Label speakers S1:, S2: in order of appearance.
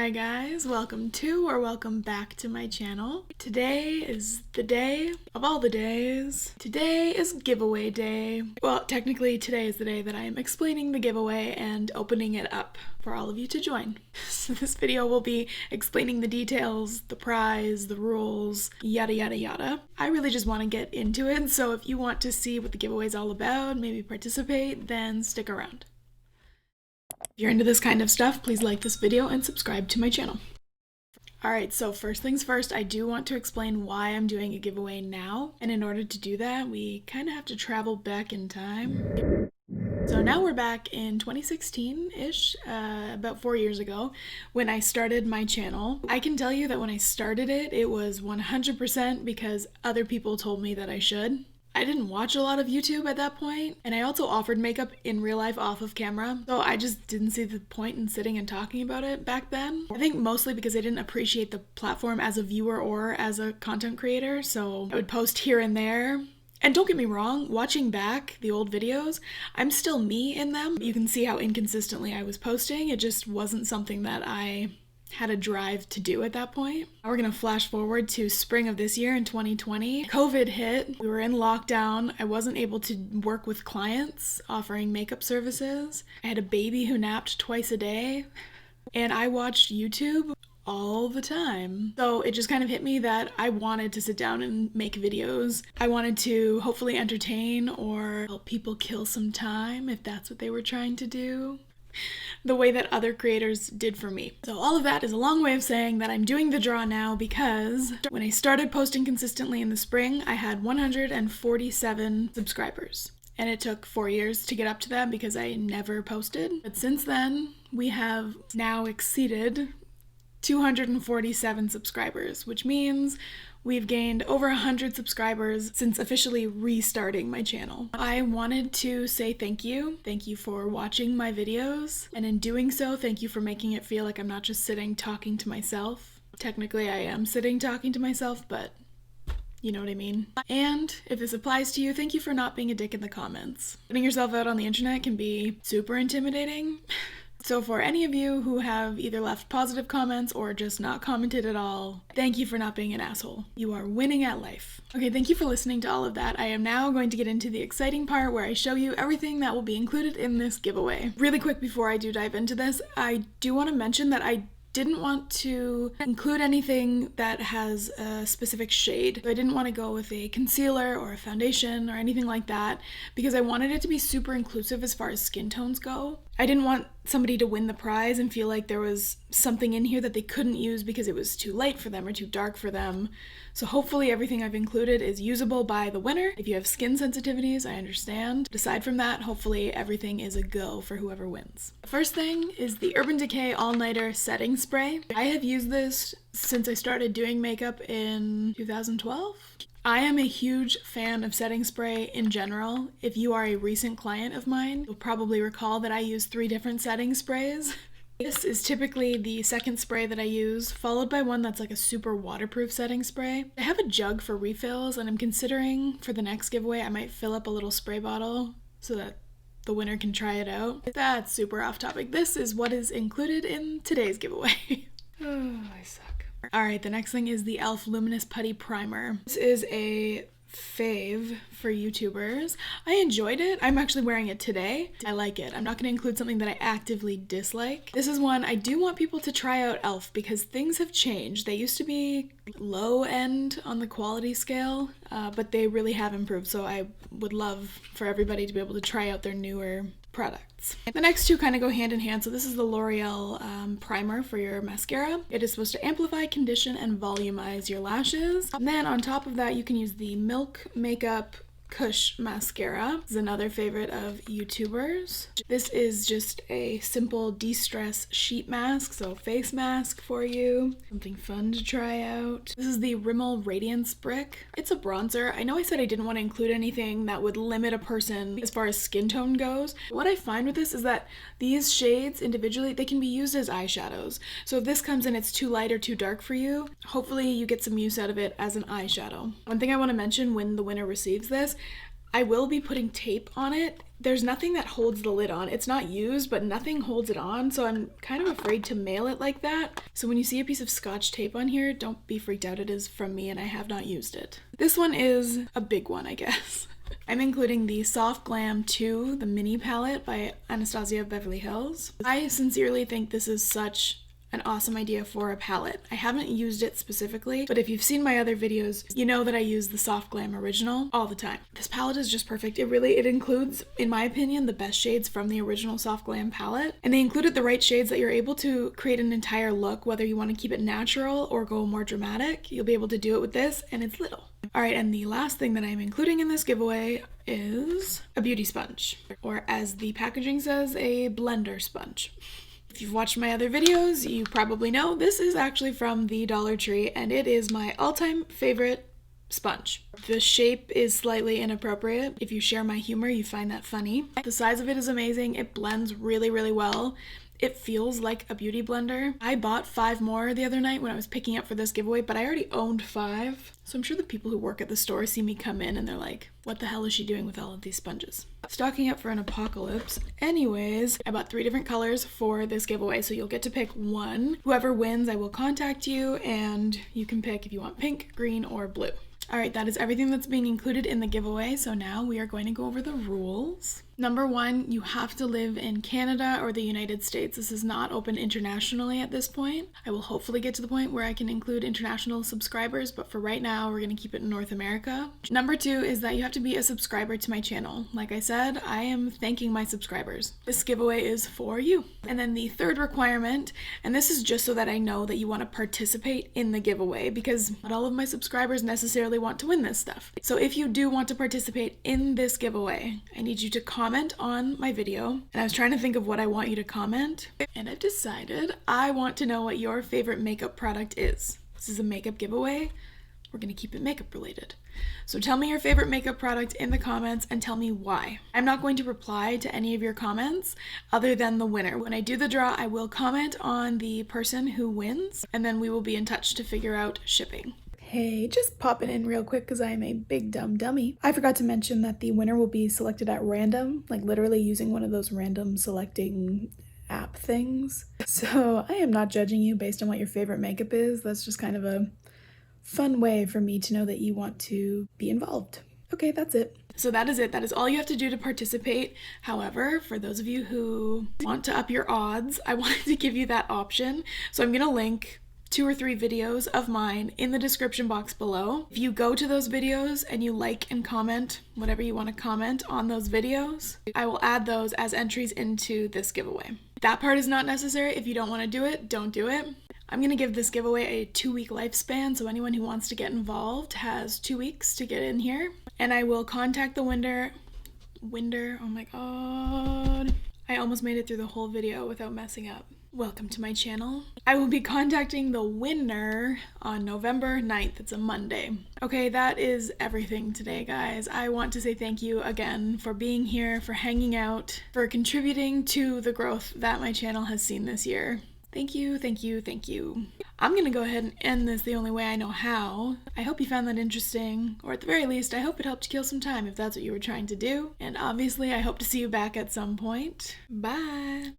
S1: Hi guys, welcome to or welcome back to my channel. Today is the day of all the days. Today is giveaway day. Well, technically today is the day that I am explaining the giveaway and opening it up for all of you to join. So this video will be explaining the details, the prize, the rules, yada yada yada. I really just want to get into it, so if you want to see what the giveaway is all about, maybe participate, then stick around. If you're into this kind of stuff, please like this video and subscribe to my channel. Alright, so first things first, I do want to explain why I'm doing a giveaway now, and in order to do that, we kind of have to travel back in time. So now we're back in 2016-ish, about 4 years ago, when I started my channel. I can tell you that when I started it, it was 100% because other people told me that I should. I didn't watch a lot of YouTube at that point, and I also offered makeup in real life off of camera, so I just didn't see the point in sitting and talking about it back then. I think mostly because I didn't appreciate the platform as a viewer or as a content creator, so I would post here and there. And don't get me wrong, watching back the old videos, I'm still me in them. You can see how inconsistently I was posting. It just wasn't something that I had a drive to do at that point. Now we're gonna flash forward to spring of this year in 2020. COVID hit, we were in lockdown, I wasn't able to work with clients offering makeup services. I had a baby who napped twice a day, and I watched YouTube all the time. So it just kind of hit me that I wanted to sit down and make videos. I wanted to hopefully entertain or help people kill some time if that's what they were trying to do, the way that other creators did for me. So all of that is a long way of saying that I'm doing the draw now because when I started posting consistently in the spring, I had 147 subscribers. And it took 4 years to get up to that because I never posted. But since then, we have now exceeded 247 subscribers, which means we've gained over 100 subscribers since officially restarting my channel. I wanted to say thank you. Thank you for watching my videos. And in doing so, thank you for making it feel like I'm not just sitting talking to myself. Technically, I am sitting talking to myself, but you know what I mean. And if this applies to you, thank you for not being a dick in the comments. Putting yourself out on the internet can be super intimidating. So for any of you who have either left positive comments or just not commented at all, thank you for not being an asshole. You are winning at life. Okay, thank you for listening to all of that. I am now going to get into the exciting part where I show you everything that will be included in this giveaway. Really quick before I do dive into this, I do want to mention that I didn't want to include anything that has a specific shade. I didn't want to go with a concealer or a foundation or anything like that because I wanted it to be super inclusive as far as skin tones go. I didn't want somebody to win the prize and feel like there was something in here that they couldn't use because it was too light for them or too dark for them. So hopefully everything I've included is usable by the winner. If you have skin sensitivities, I understand. But aside from that, hopefully everything is a go for whoever wins. The first thing is the Urban Decay All-Nighter Setting Spray. I have used this since I started doing makeup in 2012. I am a huge fan of setting spray in general. If you are a recent client of mine, you'll probably recall that I use 3 different setting sprays. This is typically the second spray that I use, followed by one that's like a super waterproof setting spray. I have a jug for refills, and I'm considering for the next giveaway I might fill up a little spray bottle so that the winner can try it out. That's super off topic. This is what is included in today's giveaway. Oh, I suck. Alright, the next thing is the e.l.f. Luminous Putty Primer. This is a fave for YouTubers. I enjoyed it. I'm actually wearing it today. I like it. I'm not going to include something that I actively dislike. This is one I do want people to try out e.l.f. because things have changed. They used to be low end on the quality scale, but they really have improved, so I would love for everybody to be able to try out their newer products. The next two kind of go hand in hand. So this is the L'Oreal primer for your mascara. It is supposed to amplify, condition, and volumize your lashes. And then on top of that, you can use the Milk Makeup Kush mascara. This is another favorite of YouTubers. This is just a simple de-stress sheet mask, so face mask for you. Something fun to try out. This is the Rimmel Radiance brick. It's a bronzer. I know I said I didn't want to include anything that would limit a person as far as skin tone goes. What I find with this is that these shades individually, they can be used as eyeshadows. So if this comes in it's too light or too dark for you, hopefully you get some use out of it as an eyeshadow. One thing I want to mention when the winner receives this, I will be putting tape on it there's nothing that holds the lid on. It's not used, but nothing holds it on, so I'm kind of afraid to mail it like that. So when you see a piece of Scotch tape on here, don't be freaked out. It is from me and I have not used it. This one is a big one, I guess. I'm including the Soft Glam 2, the mini palette by Anastasia Beverly Hills. I sincerely think this is such an awesome idea for a palette. I haven't used it specifically, but if you've seen my other videos, you know that I use the Soft Glam original all the time. This palette is just perfect. It includes, in my opinion, the best shades from the original Soft Glam palette, and they included the right shades that you're able to create an entire look, whether you want to keep it natural or go more dramatic. You'll be able to do it with this, and it's little. Alright, and the last thing that I'm including in this giveaway is a beauty sponge, or as the packaging says, a blender sponge. If you've watched my other videos, you probably know this is actually from the Dollar Tree, and it is my all-time favorite sponge. The shape is slightly inappropriate. If you share my humor, you find that funny. The size of it is amazing. It blends really, really well. It feels like a beauty blender. I bought 5 more the other night when I was picking up for this giveaway, but I already owned 5. So I'm sure the people who work at the store see me come in and they're like, what the hell is she doing with all of these sponges? Stocking up for an apocalypse. Anyways, I bought 3 different colors for this giveaway, so you'll get to pick one. Whoever wins, I will contact you, and you can pick if you want pink, green, or blue. Alright, that is everything that's being included in the giveaway, so now we are going to go over the rules. Number 1, you have to live in Canada or the United States. This is not open internationally at this point. I will hopefully get to the point where I can include international subscribers, but for right now, we're going to keep it in North America. Number 2 is that you have to be a subscriber to my channel. Like I said, I am thanking my subscribers. This giveaway is for you. And then the third requirement, and this is just so that I know that you want to participate in the giveaway, because not all of my subscribers necessarily want to win this stuff. So if you do want to participate in this giveaway, I need you to comment on my video. And I was trying to think of what I want you to comment, and I've decided I want to know what your favorite makeup product is. This is a makeup giveaway. We're going to keep it makeup related. So tell me your favorite makeup product in the comments and tell me why. I'm not going to reply to any of your comments other than the winner. When I do the draw, I will comment on the person who wins, and then we will be in touch to figure out shipping. Hey, just popping in real quick because I am a big dumb dummy. I forgot to mention that the winner will be selected at random, like literally using one of those random selecting app things. So I am not judging you based on what your favorite makeup is. That's just kind of a fun way for me to know that you want to be involved. Okay, that's it. So that is it. That is all you have to do to participate. However, for those of you who want to up your odds, I wanted to give you that option. So I'm going to link 2 or 3 videos of mine in the description box below. If you go to those videos and you like and comment whatever you want to comment on those videos, I will add those as entries into this giveaway. That part is not necessary. If you don't want to do it, don't do it. I'm going to give this giveaway a 2-week lifespan, so anyone who wants to get involved has 2 weeks to get in here. And I will contact the winner, oh my god. I almost made it through the whole video without messing up. Welcome to my channel. I will be contacting the winner on November 9th. It's a Monday. Okay, that is everything today, guys. I want to say thank you again for being here, for hanging out, for contributing to the growth that my channel has seen this year. Thank you, thank you, thank you. I'm gonna go ahead and end this the only way I know how. I hope you found that interesting, or at the very least, I hope it helped kill some time if that's what you were trying to do. And obviously, I hope to see you back at some point. Bye!